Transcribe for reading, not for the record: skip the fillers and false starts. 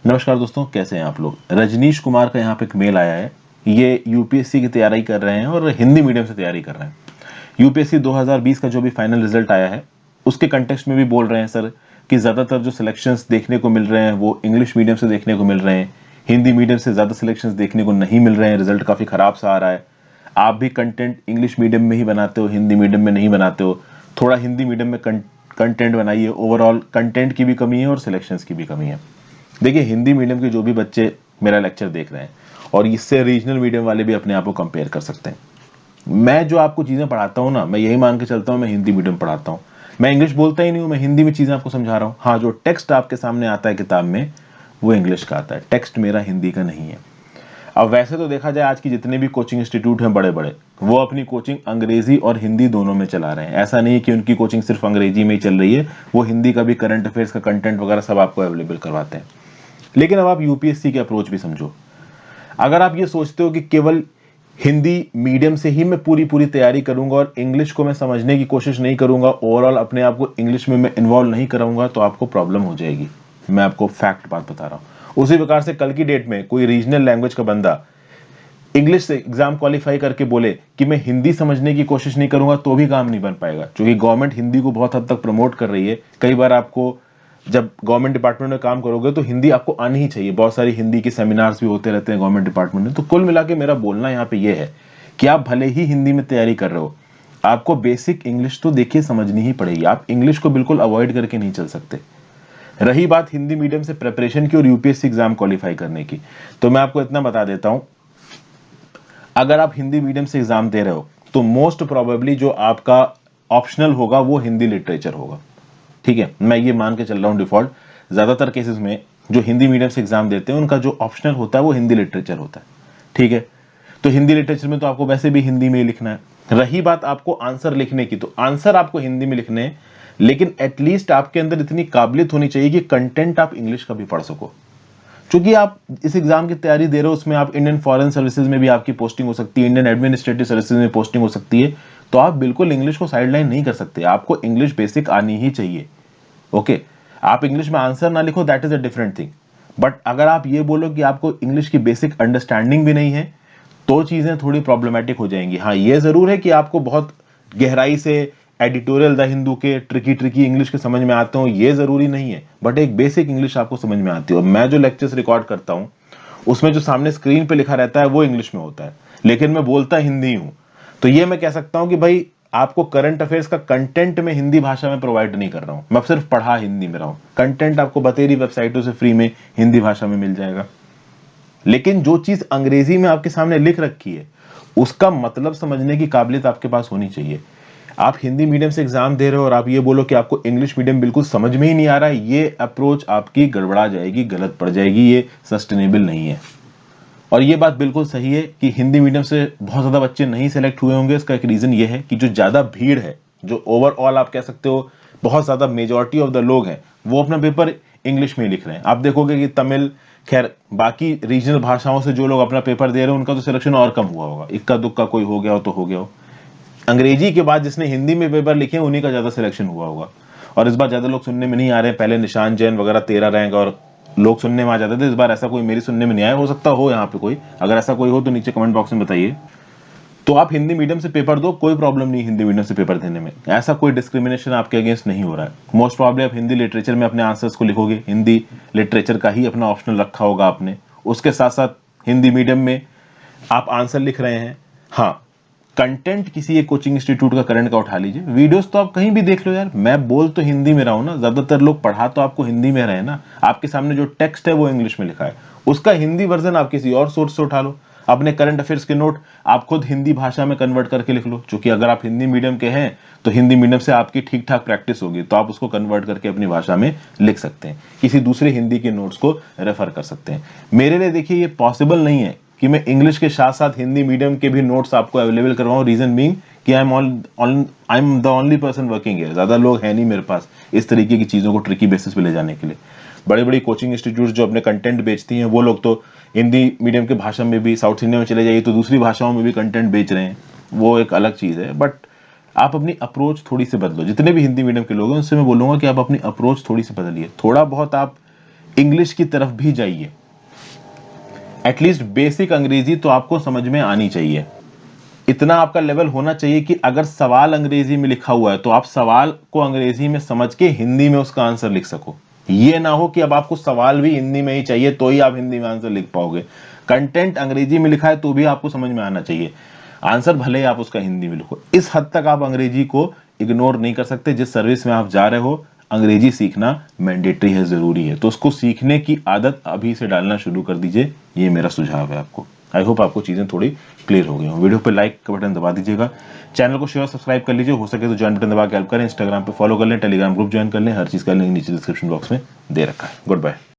नमस्कार दोस्तों, कैसे हैं आप लोग। रजनीश कुमार का यहाँ पे एक मेल आया है। ये यूपीएससी की तैयारी कर रहे हैं और हिंदी मीडियम से तैयारी कर रहे हैं। यूपीएससी 2020 का जो भी फाइनल रिजल्ट आया है उसके कंटेक्स्ट में भी बोल रहे हैं सर कि ज़्यादातर जो सिलेक्शंस देखने को मिल रहे हैं वो इंग्लिश मीडियम से देखने को मिल रहे हैं, हिंदी मीडियम से ज़्यादा सिलेक्शंस देखने को नहीं मिल रहे हैं। रिजल्ट काफ़ी ख़राब सा आ रहा है। आप भी कंटेंट इंग्लिश मीडियम में ही बनाते हो, हिंदी मीडियम में नहीं बनाते हो। थोड़ा हिंदी मीडियम में कंटेंट बनाइए। ओवरऑल कंटेंट की भी कमी है और सिलेक्शंस की भी कमी है। देखिए, हिंदी मीडियम के जो भी बच्चे मेरा लेक्चर देख रहे हैं और इससे रीजनल मीडियम वाले भी अपने आप को कंपेयर कर सकते हैं। मैं जो आपको चीज़ें पढ़ाता हूँ ना, मैं यही मान के चलता हूँ मैं हिंदी मीडियम पढ़ाता हूँ। मैं इंग्लिश बोलता ही नहीं हूँ, मैं हिंदी में चीज़ें आपको समझा रहा हूँ। हाँ, जो टेक्स्ट आपके सामने आता है किताब में वो इंग्लिश का आता है, टेक्स्ट मेरा हिंदी का नहीं है। अब वैसे तो देखा जाए आज की जितने भी कोचिंग इंस्टीट्यूट हैं बड़े बड़े, वो अपनी कोचिंग अंग्रेजी और हिंदी दोनों में चला रहे हैं। ऐसा नहीं कि उनकी कोचिंग सिर्फ अंग्रेजी में ही चल रही है, वो हिंदी का भी करंट अफेयर्स का कंटेंट वगैरह सब आपको अवेलेबल करवाते हैं। लेकिन अब आप यूपीएससी की अप्रोच भी समझो। अगर आप ये सोचते हो कि केवल हिंदी मीडियम से ही मैं पूरी पूरी तैयारी करूंगा और इंग्लिश को मैं समझने की कोशिश नहीं करूंगा, ओवरऑल अपने आप को इंग्लिश में मैं इन्वॉल्व नहीं कराऊंगा, तो आपको प्रॉब्लम हो जाएगी। मैं आपको फैक्ट बात बता रहा हूं। उसी प्रकार से कल की डेट में कोई रीजनल लैंग्वेज का बंदा इंग्लिश से एग्जाम क्वालिफाई करके बोले कि मैं हिंदी समझने की कोशिश नहीं करूंगा, तो भी काम नहीं बन पाएगा। क्योंकि गवर्नमेंट हिंदी को बहुत हद तक प्रमोट कर रही है। कई बार आपको जब गवर्नमेंट डिपार्टमेंट में काम करोगे तो हिंदी आपको आनी ही चाहिए। बहुत सारी हिंदी के सेमिनार्स भी होते रहते हैं गवर्नमेंट डिपार्टमेंट में। तो कुल मिला के मेरा बोलना यहाँ पे ये है कि आप भले ही हिंदी में तैयारी कर रहे हो, आपको बेसिक इंग्लिश तो देखिए समझनी ही पड़ेगी। आप इंग्लिश को बिल्कुल अवॉइड करके नहीं चल सकते। रही बात हिंदी मीडियम से प्रिपरेशन की और यूपीएससी एग्जाम क्वालिफाई करने की, तो मैं आपको इतना बता देता हूं, अगर आप हिंदी मीडियम से एग्जाम दे रहे हो तो मोस्ट प्रोबेबली जो आपका ऑप्शनल होगा वो हिंदी लिटरेचर होगा। ठीक है, मैं ये मान के चल रहा हूं डिफॉल्ट। ज्यादातर केसेस में जो हिंदी मीडियम से एग्जाम देते हैं उनका जो ऑप्शनल होता है वो हिंदी लिटरेचर होता है। ठीक है, तो हिंदी लिटरेचर में तो आपको वैसे भी हिंदी में ही लिखना है। रही बात आपको आंसर लिखने की, तो आंसर आपको हिंदी में लिखने हैं, लेकिन एटलीस्ट आपके अंदर इतनी काबिलियत होनी चाहिए कि कंटेंट आप इंग्लिश का भी पढ़ सको। क्योंकि आप इस एग्जाम की तैयारी दे रहे हो, उसमें आप इंडियन फॉरेन सर्विसेज में भी आपकी पोस्टिंग हो सकती है, इंडियन एडमिनिस्ट्रेटिव सर्विसेज में पोस्टिंग हो सकती है। तो आप बिल्कुल इंग्लिश को साइडलाइन नहीं कर सकते। आपको इंग्लिश बेसिक आनी ही चाहिए। ओके, आप इंग्लिश में आंसर ना लिखो, that is a different thing. But अगर आप ये बोलो कि आपको इंग्लिश की बेसिक अंडरस्टैंडिंग भी नहीं है, तो चीजें थोड़ी प्रॉब्लमेटिक हो जाएंगी। हाँ, ये जरूर है कि आपको बहुत गहराई से एडिटोरियल द हिंदू के ट्रिकी ट्रिकी इंग्लिश के समझ में आते हो, ये जरूरी नहीं है, बट एक बेसिक इंग्लिश आपको समझ में आती है। और मैं जो लेक्चर्स रिकॉर्ड करता हूं उसमें जो सामने स्क्रीन पे लिखा रहता है वो इंग्लिश में होता है, लेकिन मैं बोलता हिंदी हूं। तो ये मैं कह सकता हूं कि भाई आपको करंट अफेयर्स का कंटेंट में हिंदी भाषा में प्रोवाइड नहीं कर रहा हूं, मैं सिर्फ पढ़ा हिंदी में रहा हूं। कंटेंट आपको बतेरी वेबसाइटों से फ्री में हिंदी भाषा में मिल जाएगा। लेकिन जो चीज अंग्रेजी में आपके सामने लिख रखी है उसका मतलब समझने की काबिलियत आपके पास होनी चाहिए। आप हिंदी मीडियम से एग्जाम दे रहे हो और आप ये बोलो कि आपको इंग्लिश मीडियम बिल्कुल समझ में ही नहीं आ रहा है, ये अप्रोच आपकी गड़बड़ा जाएगी, गलत पड़ जाएगी, ये सस्टेनेबल नहीं है। और ये बात बिल्कुल सही है कि हिंदी मीडियम से बहुत ज्यादा बच्चे नहीं सेलेक्ट हुए होंगे। इसका एक रीजन ये है कि जो ज्यादा भीड़ है, जो ओवरऑल आप कह सकते हो बहुत ज्यादा मेजॉरिटी ऑफ द लोग हैं, वो अपना पेपर इंग्लिश में लिख रहे हैं। आप देखोगे कि तमिल, खैर बाकी रीजनल भाषाओं से जो लोग अपना पेपर दे रहे हैं उनका तो सिलेक्शन और कम हुआ होगा, इक्का दुक्का कोई हो गया हो तो हो गया हो। अंग्रेजी के बाद जिसने हिंदी में पेपर लिखे उन्हीं का ज्यादा सिलेक्शन हुआ होगा। और इस बार ज्यादा लोग सुनने में नहीं आ रहे हैं। पहले निशान जैन वगैरह 13 रैंक और लोग सुनने में आ जाते थे। इस बार ऐसा कोई मेरी सुनने में नहीं आया। हो सकता हो यहाँ पे कोई, अगर ऐसा कोई हो तो नीचे कमेंट बॉक्स में बताइए। तो आप हिंदी मीडियम से पेपर दो, कोई प्रॉब्लम नहीं हिंदी मीडियम से पेपर देने में। ऐसा कोई डिस्क्रिमिनेशन आपके अगेंस्ट नहीं हो रहा है। मोस्ट प्रॉब्लली आप हिंदी लिटरेचर में अपने आंसर्स को लिखोगे, हिंदी लिटरेचर का ही अपना ऑप्शनल रखा होगा आपने। उसके साथ साथ हिंदी मीडियम में आप आंसर लिख रहे हैं। हाँ, कंटेंट किसी एक कोचिंग इंस्टीट्यूट का करंट का उठा लीजिए, वीडियोस तो आप कहीं भी देख लो यार। मैं बोल तो हिंदी में रहा हूं ना, ज्यादातर लोग पढ़ा तो आपको हिंदी में रहे ना। आपके सामने जो टेक्स्ट है वो इंग्लिश में लिखा है, उसका हिंदी वर्जन आप किसी और सोर्स से उठा लो। अपने करंट अफेयर्स के नोट आप खुद हिंदी भाषा में कन्वर्ट करके लिख लो। क्योंकि अगर आप हिंदी मीडियम के हैं तो हिंदी मीडियम से आपकी ठीक ठाक प्रैक्टिस होगी, तो आप उसको कन्वर्ट करके अपनी भाषा में लिख सकते हैं, किसी दूसरे हिंदी के नोट्स को रेफर कर सकते हैं। मेरे लिए देखिए ये पॉसिबल नहीं है कि मैं इंग्लिश के साथ साथ हिंदी मीडियम के भी नोट्स आपको अवेलेबल करवाऊं। रीजन बीइंग कि I am the only person working है, ज्यादा लोग हैं नहीं मेरे पास इस तरीके की चीजों को ट्रिकी बेसिस पे ले जाने के लिए। बड़ी बड़ी कोचिंग इंस्टीट्यूट जो अपने कंटेंट बेचती हैं वो लोग तो हिंदी मीडियम के भाषा में भी, साउथ इंडिया में चले जाइए तो दूसरी भाषाओं में भी कंटेंट बेच रहे हैं, वो एक अलग चीज है। बट आप अपनी अप्रोच थोड़ी सी बदलो। जितने भी हिंदी मीडियम के लोग हैं उनसे मैं बोलूंगा कि आप अपनी अप्रोच थोड़ी सी बदलिए। थोड़ा बहुत आप इंग्लिश की तरफ भी जाइए। एटलीस्ट बेसिक अंग्रेजी तो आपको समझ में आनी चाहिए। इतना आपका लेवल होना चाहिए कि अगर सवाल अंग्रेजी में लिखा हुआ है तो आप सवाल को अंग्रेजी में समझ के हिंदी में उसका आंसर लिख सको। ये ना हो कि अब आपको सवाल भी हिंदी में ही चाहिए तो ही आप हिंदी में आंसर लिख पाओगे। कंटेंट अंग्रेजी में लिखा है तो भी आपको समझ में आना चाहिए, आंसर भले ही आप उसका हिंदी में लिखो। इस हद तक आप अंग्रेजी को इग्नोर नहीं कर सकते। जिस सर्विस में आप जा रहे हो, अंग्रेजी सीखना मैंडेटरी है, जरूरी है, तो उसको सीखने की आदत अभी से डालना शुरू कर दीजिए। ये मेरा सुझाव है आपको। आई होप आपको चीजें थोड़ी क्लियर हो गई हो। वीडियो पे लाइक का बटन दबा दीजिएगा, चैनल को शेयर सब्सक्राइब कर लीजिए, हो सके तो ज्वाइन बटन दबा के हेल्प करें, इंस्टाग्राम पे फॉलो कर लें, टेलीग्राम ग्रुप ज्वाइन कर लें, हर चीज का लिंक नीचे डिस्क्रिप्शन बॉक्स में दे रखा है। Good bye.